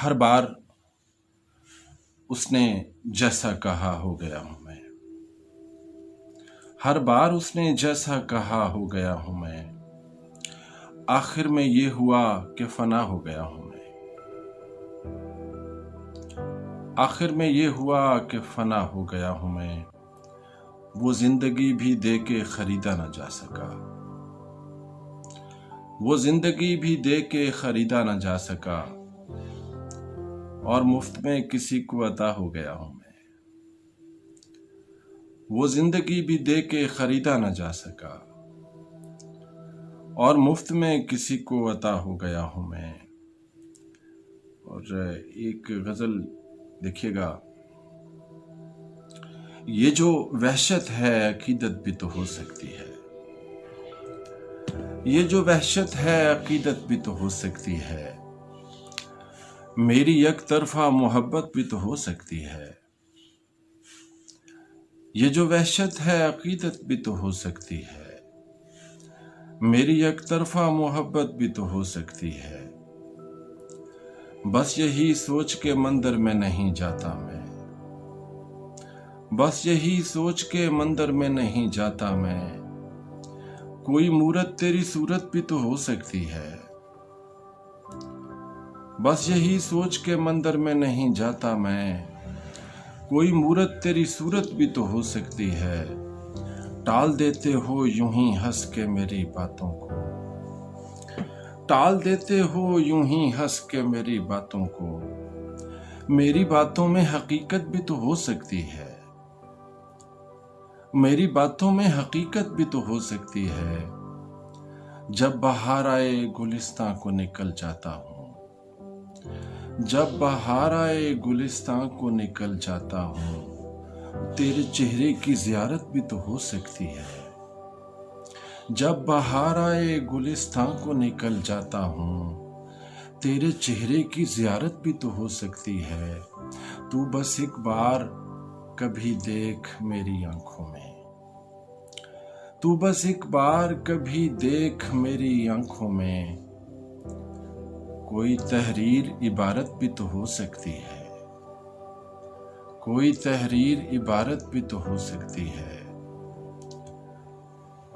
हर बार उसने जैसा कहा हो गया हूं मैं। हर बार उसने जैसा कहा हो गया हूं मैं। आखिर में ये हुआ कि फना हो गया हूं मैं। आखिर में ये हुआ कि फना हो गया हूं मैं। वो जिंदगी भी दे के खरीदा न जा सका। वो जिंदगी भी दे के खरीदा न जा सका। और मुफ्त में किसी को अता हो गया हूं मैं। वो जिंदगी भी दे के खरीदा न जा सका। और मुफ्त में किसी को अता हो गया हूं मैं। और एक गजल देखिएगा। ये जो वहशत है अकीदत भी तो हो सकती है। ये जो वहशत है अकीदत भी तो हो सकती है। मेरी एक तरफा मोहब्बत भी तो हो सकती है। ये जो वहशत है अकीदत भी तो हो सकती है। मेरी एक तरफा मोहब्बत भी तो हो सकती है। बस यही सोच के मंदिर में नहीं जाता मैं। बस यही सोच के मंदिर में नहीं जाता मैं। कोई मूरत तेरी सूरत भी तो हो सकती है। बस यही सोच के मंदिर में नहीं जाता मैं। कोई मूरत तेरी सूरत भी तो हो सकती है। टाल देते हो यूं ही हंस के मेरी बातों को। टाल देते हो यूं ही हंस के मेरी बातों को। मेरी बातों में हकीकत भी तो हो सकती है। मेरी बातों में हकीकत भी तो हो सकती है। जब बाहर आए गुलिस्तां को निकल जाता हूँ। जब बाहर आए गुलिस्तां को निकल जाता हूँ। तेरे चेहरे की ज़ियारत भी तो हो सकती है। जब बाहर आए गुलिस्तां को निकल जाता हूँ। तेरे चेहरे की ज़ियारत भी तो हो सकती है। तू बस एक बार कभी देख मेरी आंखों में। तू बस एक बार कभी देख मेरी आंखों में। कोई तहरीर इबारत भी तो हो सकती है। कोई तहरीर इबारत भी तो हो सकती है।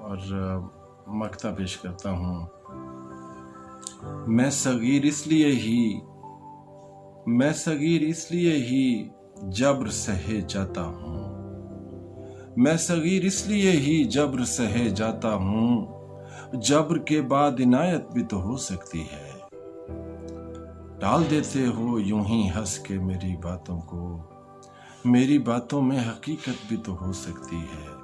और मक्ता पेश करता हूँ। मैं सगीर इसलिए ही जब्र सहे जाता हूँ। मैं सगीर इसलिए ही जब्र सहे जाता हूँ। जब्र के बाद इनायत भी तो हो सकती है। टाल देते हो यूं ही हंस के मेरी बातों को। मेरी बातों में हकीकत भी तो हो सकती है।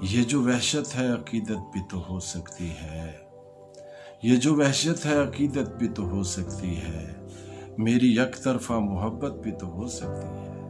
ये जो वहशत है अकीदत भी तो हो सकती है। ये जो वहशत है अकीदत भी तो हो सकती है। मेरी एक तरफा मोहब्बत भी तो हो सकती है।